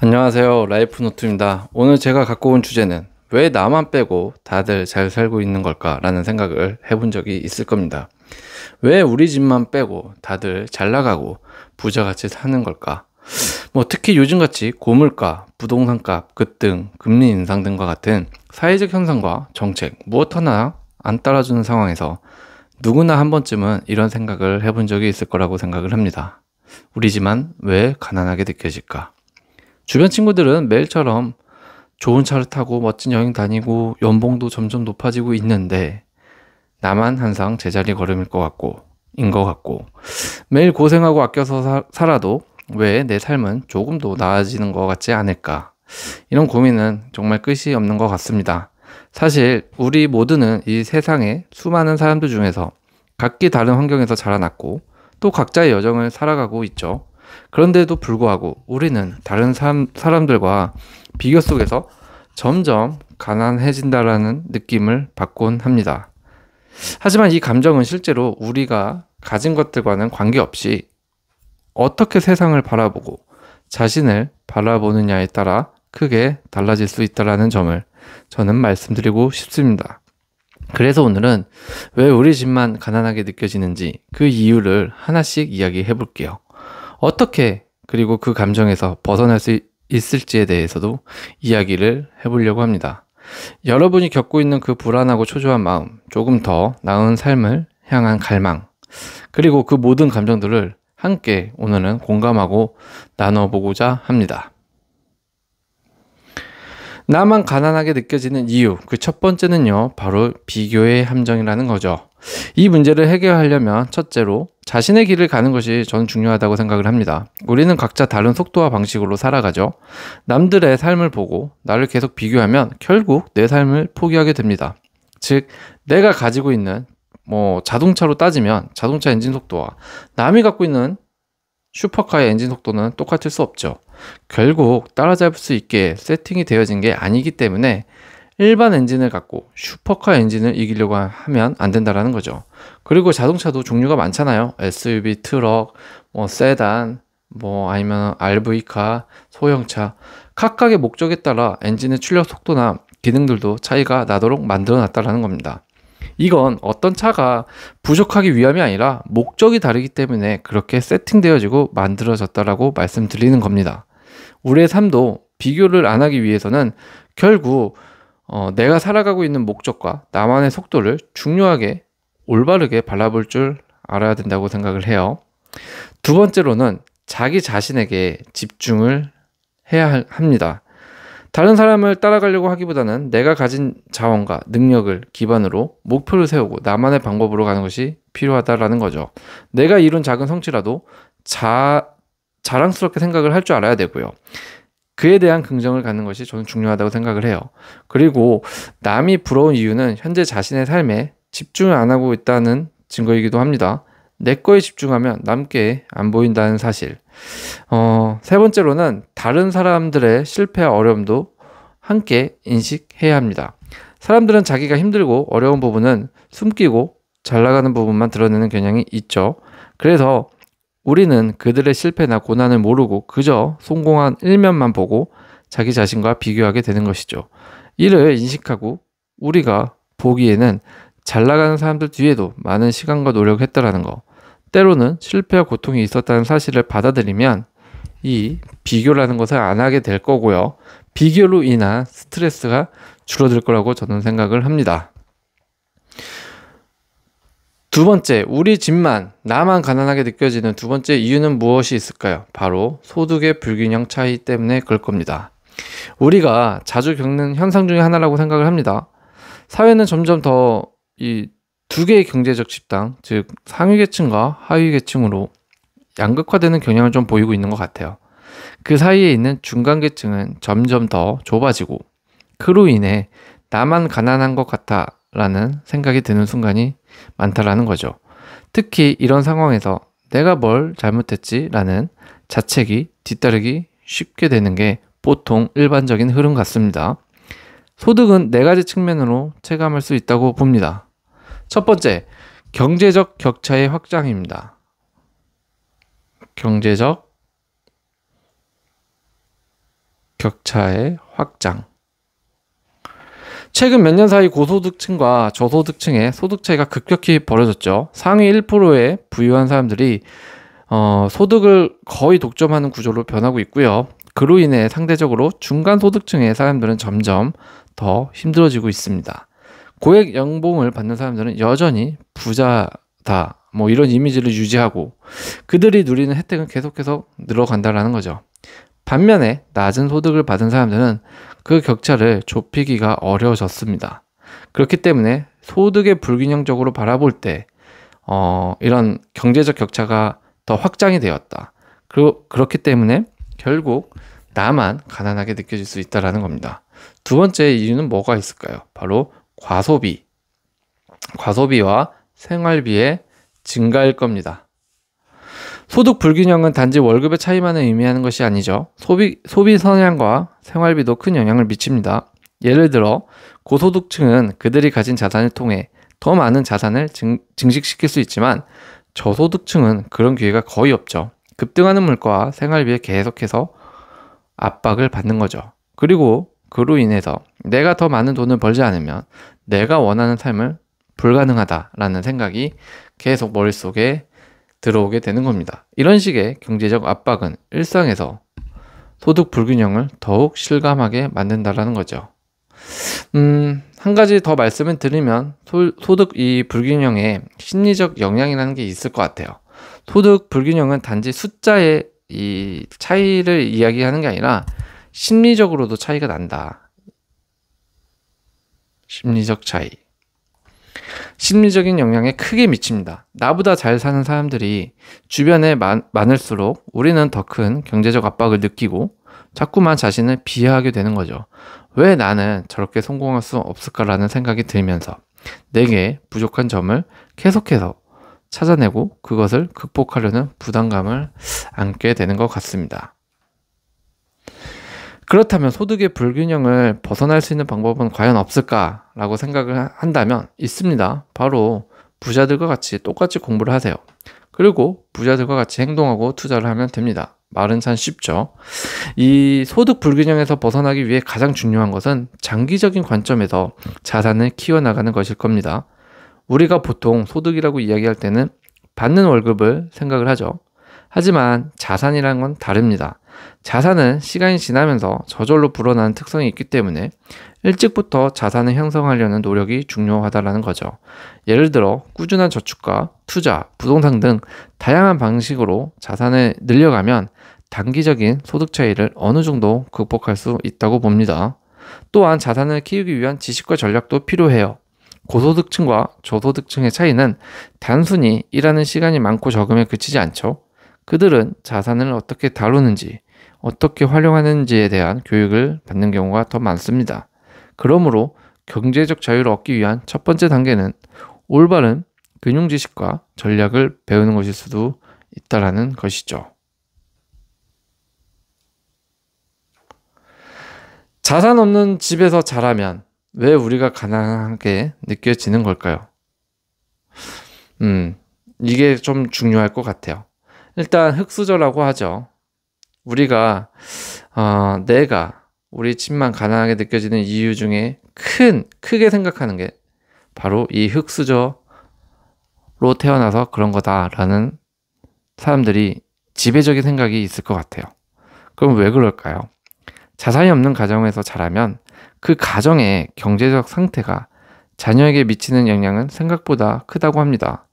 안녕하세요. 라이프노트입니다. 오늘 제가 갖고 온 주제는 왜 나만 빼고 다들 잘 살고 있는 걸까? 라는 생각을 해본 적이 있을 겁니다. 왜 우리 집만 빼고 다들 잘 나가고 부자같이 사는 걸까? 특히 요즘같이 고물가, 부동산값 급등, 금리 인상 등과 같은 사회적 현상과 정책 무엇 하나 안 따라주는 상황에서 누구나 한 번쯤은 이런 생각을 해본 적이 있을 거라고 생각을 합니다. 우리 집만 왜 가난하게 느껴질까? 주변 친구들은 매일처럼 좋은 차를 타고 멋진 여행 다니고 연봉도 점점 높아지고 있는데 나만 항상 제자리 걸음일 것 같고 매일 고생하고 아껴서 살아도 왜 내 삶은 조금도 나아지는 것 같지 않을까? 이런 고민은 정말 끝이 없는 것 같습니다. 사실 우리 모두는 이 세상의 수많은 사람들 중에서 각기 다른 환경에서 자라났고 또 각자의 여정을 살아가고 있죠. 그런데도 불구하고 우리는 다른 사람들과 비교 속에서 점점 가난해진다라는 느낌을 받곤 합니다. 하지만 이 감정은 실제로 우리가 가진 것들과는 관계없이 어떻게 세상을 바라보고 자신을 바라보느냐에 따라 크게 달라질 수 있다는 점을 저는 말씀드리고 싶습니다. 그래서 오늘은 왜 우리 집만 가난하게 느껴지는지 그 이유를 하나씩 이야기해 볼게요. 어떻게 그리고 그 감정에서 벗어날 수 있을지에 대해서도 이야기를 해보려고 합니다. 여러분이 겪고 있는 그 불안하고 초조한 마음, 조금 더 나은 삶을 향한 갈망, 그리고 그 모든 감정들을 함께 오늘은 공감하고 나눠보고자 합니다. 나만 가난하게 느껴지는 이유, 그 첫 번째는요, 바로 비교의 함정이라는 거죠. 이 문제를 해결하려면 첫째로 자신의 길을 가는 것이 저는 중요하다고 생각을 합니다. 우리는 각자 다른 속도와 방식으로 살아가죠. 남들의 삶을 보고 나를 계속 비교하면 결국 내 삶을 포기하게 됩니다. 즉, 내가 가지고 있는 자동차로 따지면 자동차 엔진 속도와 남이 갖고 있는 슈퍼카의 엔진 속도는 똑같을 수 없죠. 결국 따라잡을 수 있게 세팅이 되어진 게 아니기 때문에 일반 엔진을 갖고 슈퍼카 엔진을 이기려고 하면 안 된다라는 거죠. 그리고 자동차도 종류가 많잖아요. SUV, 트럭, 세단, 아니면 RV카, 소형차. 각각의 목적에 따라 엔진의 출력 속도나 기능들도 차이가 나도록 만들어 놨다라는 겁니다. 이건 어떤 차가 부족하기 위함이 아니라 목적이 다르기 때문에 그렇게 세팅되어지고 만들어졌다라고 말씀드리는 겁니다. 우리의 삶도 비교를 안 하기 위해서는 결국 내가 살아가고 있는 목적과 나만의 속도를 중요하게 올바르게 바라볼 줄 알아야 된다고 생각을 해요. 두 번째로는 자기 자신에게 집중을 해야 합니다. 다른 사람을 따라가려고 하기보다는 내가 가진 자원과 능력을 기반으로 목표를 세우고 나만의 방법으로 가는 것이 필요하다라는 거죠. 내가 이룬 작은 성취라도 자랑스럽게 생각을 할 줄 알아야 되고요. 그에 대한 긍정을 갖는 것이 저는 중요하다고 생각을 해요. 그리고 남이 부러운 이유는 현재 자신의 삶에 집중을 안 하고 있다는 증거이기도 합니다. 내 거에 집중하면 남께 안 보인다는 사실. 세 번째로는 다른 사람들의 실패와 어려움도 함께 인식해야 합니다. 사람들은 자기가 힘들고 어려운 부분은 숨기고 잘 나가는 부분만 드러내는 경향이 있죠. 그래서 우리는 그들의 실패나 고난을 모르고 그저 성공한 일면만 보고 자기 자신과 비교하게 되는 것이죠. 이를 인식하고 우리가 보기에는 잘 나가는 사람들 뒤에도 많은 시간과 노력을 했다라는 거, 때로는 실패와 고통이 있었다는 사실을 받아들이면 이 비교라는 것을 안 하게 될 거고요. 비교로 인한 스트레스가 줄어들 거라고 저는 생각을 합니다. 두 번째, 우리 집만, 나만 가난하게 느껴지는 두 번째 이유는 무엇이 있을까요? 바로 소득의 불균형 차이 때문에 그럴 겁니다. 우리가 자주 겪는 현상 중에 하나라고 생각을 합니다. 사회는 점점 더 이 두 개의 경제적 집단, 즉 상위 계층과 하위 계층으로 양극화되는 경향을 좀 보이고 있는 것 같아요. 그 사이에 있는 중간 계층은 점점 더 좁아지고 그로 인해 나만 가난한 것 같아 라는 생각이 드는 순간이 많다라는 거죠. 특히 이런 상황에서 내가 뭘 잘못했지? 라는 자책이 뒤따르기 쉽게 되는 게 보통 일반적인 흐름 같습니다. 소득은 네 가지 측면으로 체감할 수 있다고 봅니다. 첫 번째, 경제적 격차의 확장입니다. 경제적 격차의 확장. 최근 몇 년 사이 고소득층과 저소득층의 소득 차이가 급격히 벌어졌죠. 상위 1%의 부유한 사람들이 소득을 거의 독점하는 구조로 변하고 있고요. 그로 인해 상대적으로 중간 소득층의 사람들은 점점 더 힘들어지고 있습니다. 고액 연봉을 받는 사람들은 여전히 부자다, 이런 이미지를 유지하고 그들이 누리는 혜택은 계속해서 늘어간다는 거죠. 반면에 낮은 소득을 받은 사람들은 그 격차를 좁히기가 어려워졌습니다. 그렇기 때문에 소득의 불균형적으로 바라볼 때 이런 경제적 격차가 더 확장이 되었다. 그렇기 때문에 결국 나만 가난하게 느껴질 수 있다는 겁니다. 두 번째 이유는 뭐가 있을까요? 바로 과소비와 생활비의 증가일 겁니다. 소득 불균형은 단지 월급의 차이만을 의미하는 것이 아니죠. 소비 성향과 생활비도 큰 영향을 미칩니다. 예를 들어 고소득층은 그들이 가진 자산을 통해 더 많은 자산을 증식시킬 수 있지만 저소득층은 그런 기회가 거의 없죠. 급등하는 물가와 생활비에 계속해서 압박을 받는 거죠. 그리고 그로 인해서 내가 더 많은 돈을 벌지 않으면 내가 원하는 삶을 불가능하다라는 생각이 계속 머릿속에 들어오게 되는 겁니다. 이런 식의 경제적 압박은 일상에서 소득 불균형을 더욱 실감하게 만든다는 거죠. 한 가지 더 말씀을 드리면 소득 이 불균형에 심리적 영향이라는 게 있을 것 같아요. 소득 불균형은 단지 숫자의 이 차이를 이야기하는 게 아니라 심리적으로도 차이가 난다. 심리적 차이. 심리적인 영향에 크게 미칩니다. 나보다 잘 사는 사람들이 주변에 많을수록 우리는 더 큰 경제적 압박을 느끼고 자꾸만 자신을 비하하게 되는 거죠. 왜 나는 저렇게 성공할 수 없을까라는 생각이 들면서 내게 부족한 점을 계속해서 찾아내고 그것을 극복하려는 부담감을 안게 되는 것 같습니다. 그렇다면 소득의 불균형을 벗어날 수 있는 방법은 과연 없을까라고 생각을 한다면 있습니다. 바로 부자들과 같이 똑같이 공부를 하세요. 그리고 부자들과 같이 행동하고 투자를 하면 됩니다. 말은 참 쉽죠. 이 소득 불균형에서 벗어나기 위해 가장 중요한 것은 장기적인 관점에서 자산을 키워나가는 것일 겁니다. 우리가 보통 소득이라고 이야기할 때는 받는 월급을 생각을 하죠. 하지만 자산이라는 건 다릅니다. 자산은 시간이 지나면서 저절로 불어나는 특성이 있기 때문에 일찍부터 자산을 형성하려는 노력이 중요하다는 거죠. 예를 들어 꾸준한 저축과 투자, 부동산 등 다양한 방식으로 자산을 늘려가면 단기적인 소득 차이를 어느 정도 극복할 수 있다고 봅니다. 또한 자산을 키우기 위한 지식과 전략도 필요해요. 고소득층과 저소득층의 차이는 단순히 일하는 시간이 많고 적음에 그치지 않죠. 그들은 자산을 어떻게 다루는지, 어떻게 활용하는지에 대한 교육을 받는 경우가 더 많습니다. 그러므로 경제적 자유를 얻기 위한 첫 번째 단계는 올바른 금융 지식과 전략을 배우는 것일 수도 있다는 것이죠. 자산 없는 집에서 자라면 왜 우리가 가난하게 느껴지는 걸까요? 이게 좀 중요할 것 같아요. 일단 흙수저라고 하죠. 우리가 내가 우리 집만 가난하게 느껴지는 이유 중에 크게 생각하는 게 바로 이 흙수저로 태어나서 그런 거다라는 사람들이 지배적인 생각이 있을 것 같아요. 그럼 왜 그럴까요? 자산이 없는 가정에서 자라면 그 가정의 경제적 상태가 자녀에게 미치는 영향은 생각보다 크다고 합니다.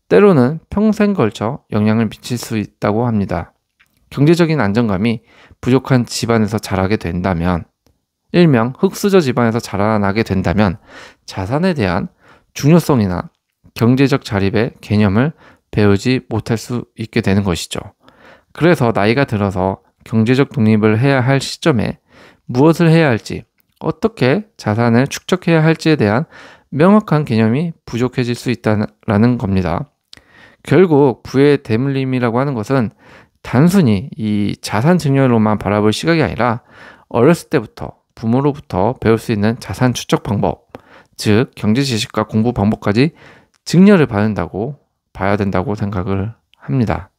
때로는 평생 걸쳐 영향을 미칠 수 있다고 합니다. 경제적인 안정감이 부족한 집안에서 자라게 된다면, 일명 흙수저 집안에서 자라나게 된다면 자산에 대한 중요성이나 경제적 자립의 개념을 배우지 못할 수 있게 되는 것이죠. 그래서 나이가 들어서 경제적 독립을 해야 할 시점에 무엇을 해야 할지, 어떻게 자산을 축적해야 할지에 대한 명확한 개념이 부족해질 수 있다는 겁니다. 결국 부의 대물림이라고 하는 것은 단순히 이 자산 증여로만 바라볼 시각이 아니라 어렸을 때부터 부모로부터 배울 수 있는 자산 축적 방법, 즉 경제 지식과 공부 방법까지 증여를 받는다고 봐야 된다고 생각을 합니다.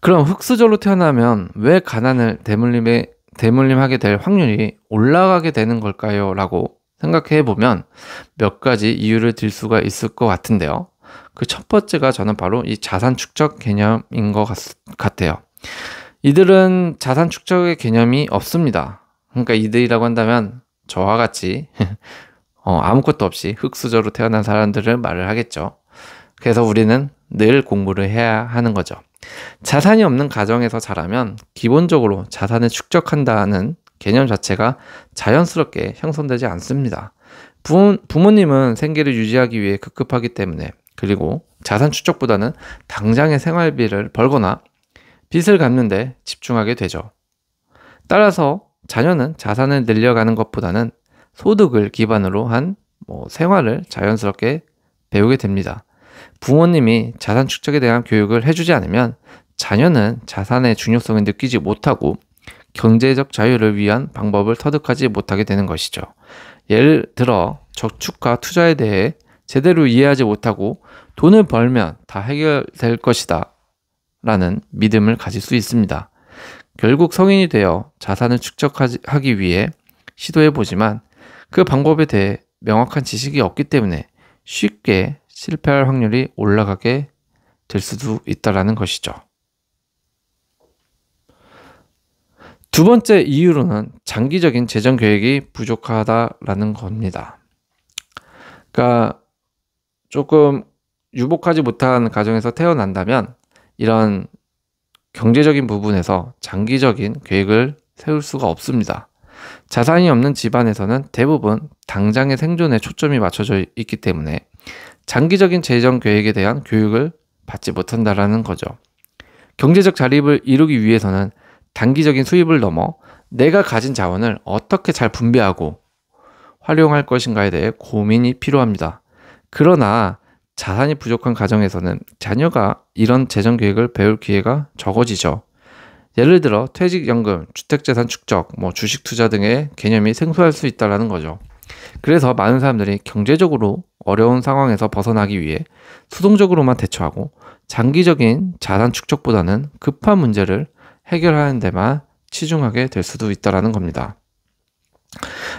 그럼 흙수저로 태어나면 왜 가난을 대물림의 대물림하게 될 확률이 올라가게 되는 걸까요? 라고 생각해 보면 몇 가지 이유를 들 수가 있을 것 같은데요. 그 첫 번째가 저는 바로 이 자산 축적 개념인 것 같아요. 이들은 자산 축적의 개념이 없습니다. 그러니까 이들이라고 한다면 저와 같이 아무것도 없이 흙수저로 태어난 사람들을 말을 하겠죠. 그래서 우리는 늘 공부를 해야 하는 거죠. 자산이 없는 가정에서 자라면 기본적으로 자산을 축적한다는 개념 자체가 자연스럽게 형성되지 않습니다. 부모님은 생계를 유지하기 위해 급급하기 때문에, 그리고 자산 축적보다는 당장의 생활비를 벌거나 빚을 갚는 데 집중하게 되죠. 따라서 자녀는 자산을 늘려가는 것보다는 소득을 기반으로 한 생활을 자연스럽게 배우게 됩니다. 부모님이 자산 축적에 대한 교육을 해주지 않으면 자녀는 자산의 중요성을 느끼지 못하고 경제적 자유를 위한 방법을 터득하지 못하게 되는 것이죠. 예를 들어 저축과 투자에 대해 제대로 이해하지 못하고 돈을 벌면 다 해결될 것이다 라는 믿음을 가질 수 있습니다. 결국 성인이 되어 자산을 축적하기 위해 시도해보지만 그 방법에 대해 명확한 지식이 없기 때문에 쉽게 실패할 확률이 올라가게 될 수도 있다는 것이죠. 두 번째 이유로는 장기적인 재정 계획이 부족하다라는 겁니다. 그러니까 조금 유복하지 못한 가정에서 태어난다면 이런 경제적인 부분에서 장기적인 계획을 세울 수가 없습니다. 자산이 없는 집안에서는 대부분 당장의 생존에 초점이 맞춰져 있기 때문에 장기적인 재정 계획에 대한 교육을 받지 못한다라는 거죠. 경제적 자립을 이루기 위해서는 단기적인 수입을 넘어 내가 가진 자원을 어떻게 잘 분배하고 활용할 것인가에 대해 고민이 필요합니다. 그러나 자산이 부족한 가정에서는 자녀가 이런 재정 계획을 배울 기회가 적어지죠. 예를 들어 퇴직연금, 주택재산 축적, 주식 투자 등의 개념이 생소할 수 있다는 거죠. 그래서 많은 사람들이 경제적으로 어려운 상황에서 벗어나기 위해 수동적으로만 대처하고 장기적인 자산 축적보다는 급한 문제를 해결하는 데만 치중하게 될 수도 있다는 겁니다.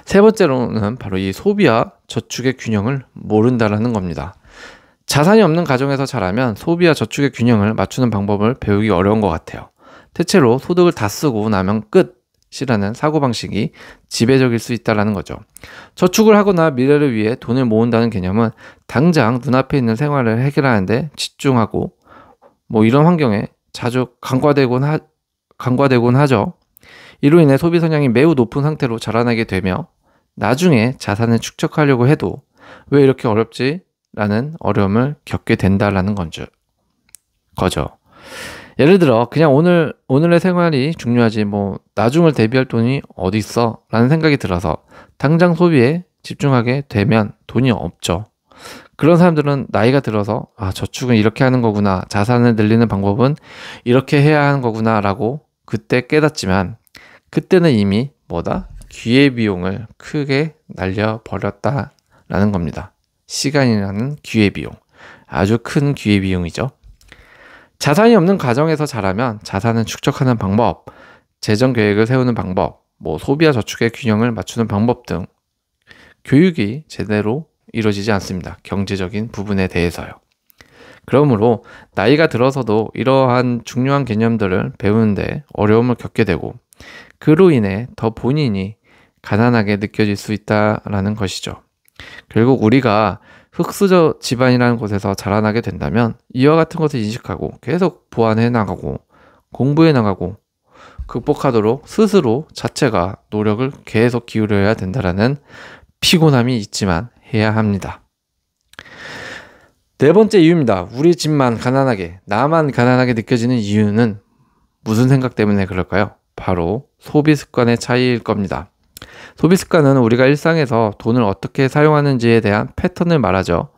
세 번째로는 바로 이 소비와 저축의 균형을 모른다는 겁니다. 자산이 없는 가정에서 자라면 소비와 저축의 균형을 맞추는 방법을 배우기 어려운 것 같아요. 대체로 소득을 다 쓰고 나면 끝이라는 사고방식이 지배적일 수 있다는 거죠. 저축을 하거나 미래를 위해 돈을 모은다는 개념은 당장 눈앞에 있는 생활을 해결하는 데 집중하고 이런 환경에 자주 간과되곤 하죠. 이로 인해 소비 성향이 매우 높은 상태로 자라나게 되며 나중에 자산을 축적하려고 해도 왜 이렇게 어렵지? 라는 어려움을 겪게 된다라는 거죠. 예를 들어 그냥 오늘의 생활이 중요하지 나중을 대비할 돈이 어디 있어? 라는 생각이 들어서 당장 소비에 집중하게 되면 돈이 없죠. 그런 사람들은 나이가 들어서 저축은 이렇게 하는 거구나, 자산을 늘리는 방법은 이렇게 해야 하는 거구나 라고 그때 깨닫지만 그때는 이미 기회비용을 크게 날려버렸다라는 겁니다. 시간이라는 기회비용, 아주 큰 기회비용이죠. 자산이 없는 가정에서 자라면 자산을 축적하는 방법, 재정 계획을 세우는 방법, 소비와 저축의 균형을 맞추는 방법 등 교육이 제대로 이루어지지 않습니다. 경제적인 부분에 대해서요. 그러므로 나이가 들어서도 이러한 중요한 개념들을 배우는데 어려움을 겪게 되고 그로 인해 더 본인이 가난하게 느껴질 수 있다는 것이죠. 결국 우리가 흙수저 집안이라는 곳에서 자라나게 된다면 이와 같은 것을 인식하고 계속 보완해 나가고 공부해 나가고 극복하도록 스스로 자체가 노력을 계속 기울여야 된다는 피곤함이 있지만 해야 합니다. 네 번째 이유입니다. 우리 집만 가난하게, 나만 가난하게 느껴지는 이유는 무슨 생각 때문에 그럴까요? 바로 소비 습관의 차이일 겁니다. 소비 습관은 우리가 일상에서 돈을 어떻게 사용하는지에 대한 패턴을 말하죠.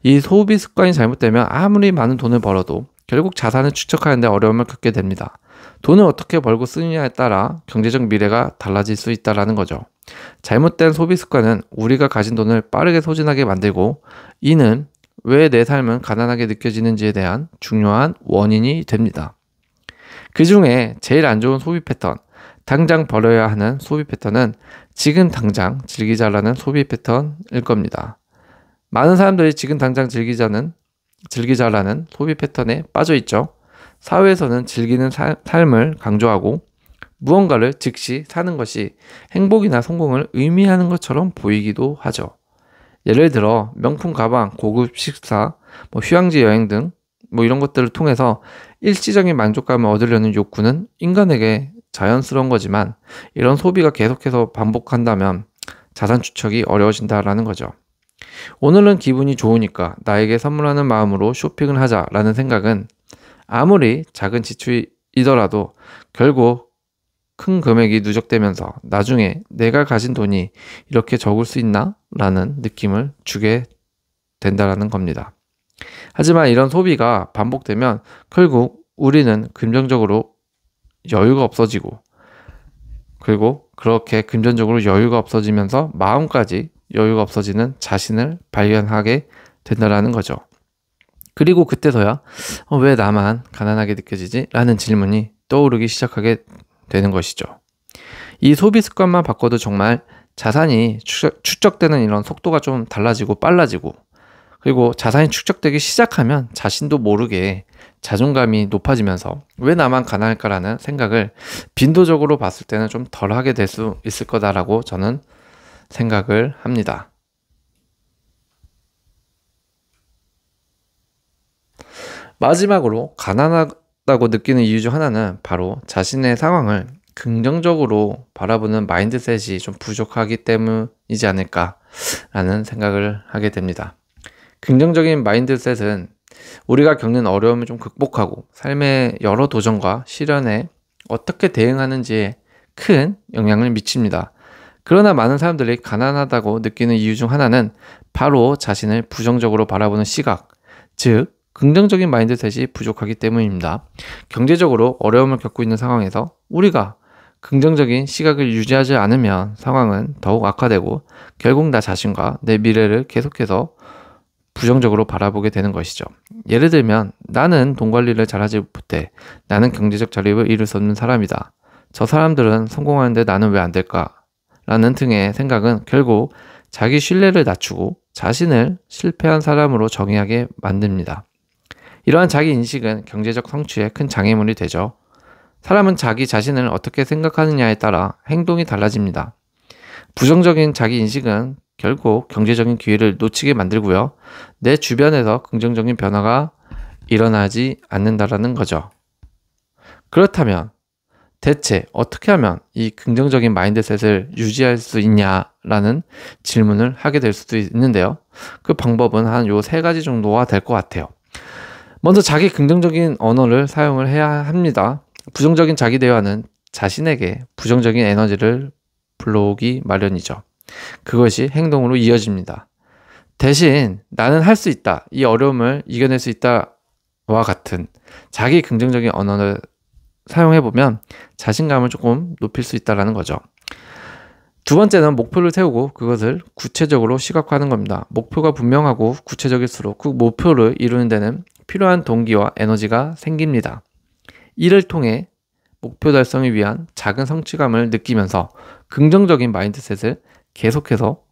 이 소비 습관이 잘못되면 아무리 많은 돈을 벌어도 결국 자산을 축적하는 데 어려움을 겪게 됩니다. 돈을 어떻게 벌고 쓰느냐에 따라 경제적 미래가 달라질 수 있다는 거죠. 잘못된 소비 습관은 우리가 가진 돈을 빠르게 소진하게 만들고 이는 왜 내 삶은 가난하게 느껴지는지에 대한 중요한 원인이 됩니다. 그 중에 제일 안 좋은 소비 패턴, 당장 버려야 하는 소비 패턴은 지금 당장 즐기자라는 소비 패턴일 겁니다. 많은 사람들이 지금 당장 즐기자라는 소비 패턴에 빠져 있죠. 사회에서는 즐기는 삶을 강조하고 무언가를 즉시 사는 것이 행복이나 성공을 의미하는 것처럼 보이기도 하죠. 예를 들어 명품 가방, 고급 식사, 휴양지 여행 등 이런 것들을 통해서 일시적인 만족감을 얻으려는 욕구는 인간에게 자연스러운 거지만 이런 소비가 계속해서 반복한다면 자산 축적이 어려워진다라는 거죠. 오늘은 기분이 좋으니까 나에게 선물하는 마음으로 쇼핑을 하자라는 생각은 아무리 작은 지출이더라도 결국 큰 금액이 누적되면서 나중에 내가 가진 돈이 이렇게 적을 수 있나? 라는 느낌을 주게 된다는 겁니다. 하지만 이런 소비가 반복되면 결국 우리는 금전적으로 여유가 없어지고 그리고 그렇게 금전적으로 여유가 없어지면서 마음까지 여유가 없어지는 자신을 발견하게 된다는 거죠. 그리고 그때서야 왜 나만 가난하게 느껴지지? 라는 질문이 떠오르기 시작하게 되는 것이죠. 이 소비 습관만 바꿔도 정말 자산이 축적되는 이런 속도가 좀 달라지고 빨라지고 그리고 자산이 축적되기 시작하면 자신도 모르게 자존감이 높아지면서 왜 나만 가난할까라는 생각을 빈도적으로 봤을 때는 좀 덜 하게 될 수 있을 거다라고 저는 생각을 합니다. 마지막으로 가난하다고 느끼는 이유 중 하나는 바로 자신의 상황을 긍정적으로 바라보는 마인드셋이 좀 부족하기 때문이지 않을까라는 생각을 하게 됩니다. 긍정적인 마인드셋은 우리가 겪는 어려움을 좀 극복하고 삶의 여러 도전과 시련에 어떻게 대응하는지에 큰 영향을 미칩니다. 그러나 많은 사람들이 가난하다고 느끼는 이유 중 하나는 바로 자신을 부정적으로 바라보는 시각, 즉 긍정적인 마인드셋이 부족하기 때문입니다. 경제적으로 어려움을 겪고 있는 상황에서 우리가 긍정적인 시각을 유지하지 않으면 상황은 더욱 악화되고 결국 나 자신과 내 미래를 계속해서 부정적으로 바라보게 되는 것이죠. 예를 들면 나는 돈 관리를 잘하지 못해. 나는 경제적 자립을 이룰 수 없는 사람이다. 저 사람들은 성공하는데 나는 왜 안 될까? 라는 등의 생각은 결국 자기 신뢰를 낮추고 자신을 실패한 사람으로 정의하게 만듭니다. 이러한 자기 인식은 경제적 성취에 큰 장애물이 되죠. 사람은 자기 자신을 어떻게 생각하느냐에 따라 행동이 달라집니다. 부정적인 자기 인식은 결국 경제적인 기회를 놓치게 만들고요. 내 주변에서 긍정적인 변화가 일어나지 않는다라는 거죠. 그렇다면 대체 어떻게 하면 이 긍정적인 마인드셋을 유지할 수 있냐라는 질문을 하게 될 수도 있는데요. 그 방법은 한 요 3가지 정도가 될 것 같아요. 먼저 자기 긍정적인 언어를 사용을 해야 합니다. 부정적인 자기 대화는 자신에게 부정적인 에너지를 불러오기 마련이죠. 그것이 행동으로 이어집니다. 대신 나는 할 수 있다, 이 어려움을 이겨낼 수 있다와 같은 자기 긍정적인 언어를 사용해보면 자신감을 조금 높일 수 있다는 거죠. 두 번째는 목표를 세우고 그것을 구체적으로 시각화하는 겁니다. 목표가 분명하고 구체적일수록 그 목표를 이루는 데는 필요한 동기와 에너지가 생깁니다. 이를 통해 목표 달성을 위한 작은 성취감을 느끼면서 긍정적인 마인드셋을 계속해서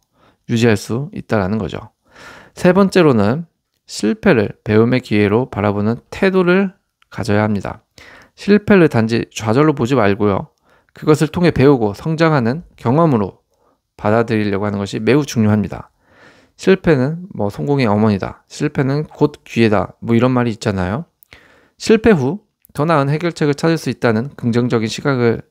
유지할 수 있다는 거죠. 세 번째로는 실패를 배움의 기회로 바라보는 태도를 가져야 합니다. 실패를 단지 좌절로 보지 말고요. 그것을 통해 배우고 성장하는 경험으로 받아들이려고 하는 것이 매우 중요합니다. 실패는 성공의 어머니다. 실패는 곧 기회다. 이런 말이 있잖아요. 실패 후 더 나은 해결책을 찾을 수 있다는 긍정적인 시각을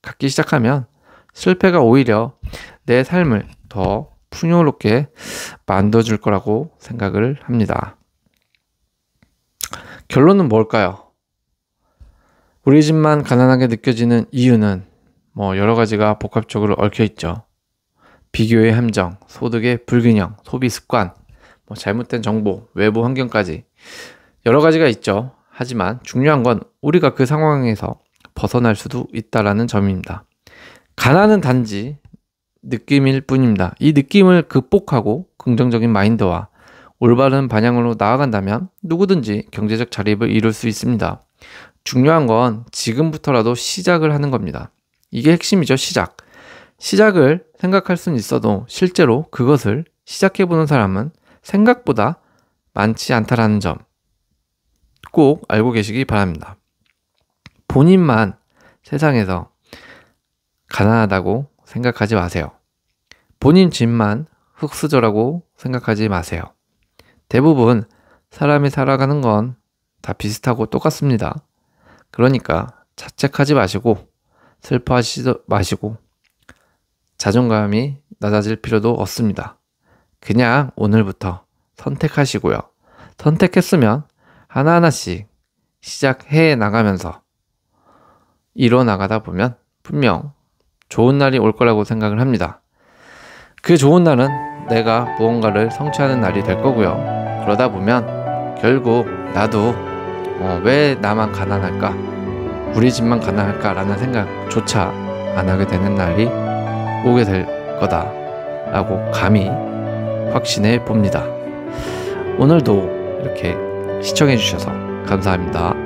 갖기 시작하면 실패가 오히려 내 삶을 더 풍요롭게 만들어줄 거라고 생각을 합니다. 결론은 뭘까요? 우리 집만 가난하게 느껴지는 이유는 여러 가지가 복합적으로 얽혀 있죠. 비교의 함정, 소득의 불균형, 소비 습관, 잘못된 정보, 외부 환경까지 여러 가지가 있죠. 하지만 중요한 건 우리가 그 상황에서 벗어날 수도 있다라는 점입니다. 가난은 단지 느낌일 뿐입니다. 이 느낌을 극복하고 긍정적인 마인드와 올바른 방향으로 나아간다면 누구든지 경제적 자립을 이룰 수 있습니다. 중요한 건 지금부터라도 시작을 하는 겁니다. 이게 핵심이죠. 시작을 생각할 수는 있어도 실제로 그것을 시작해보는 사람은 생각보다 많지 않다라는 점 꼭 알고 계시기 바랍니다. 본인만 세상에서 가난하다고 생각하지 마세요. 본인 집만 흙수저라고 생각하지 마세요. 대부분 사람이 살아가는 건 다 비슷하고 똑같습니다. 그러니까 자책하지 마시고 슬퍼하지 마시고 자존감이 낮아질 필요도 없습니다. 그냥 오늘부터 선택하시고요. 선택했으면 하나하나씩 시작해 나가면서 이뤄 나가다 보면 분명 좋은 날이 올 거라고 생각을 합니다. 그 좋은 날은 내가 무언가를 성취하는 날이 될 거고요. 그러다 보면 결국 나도 왜 나만 가난할까? 우리 집만 가난할까? 라는 생각조차 안 하게 되는 날이 오게 될 거다라고 감히 확신해 봅니다. 오늘도 이렇게 시청해 주셔서 감사합니다.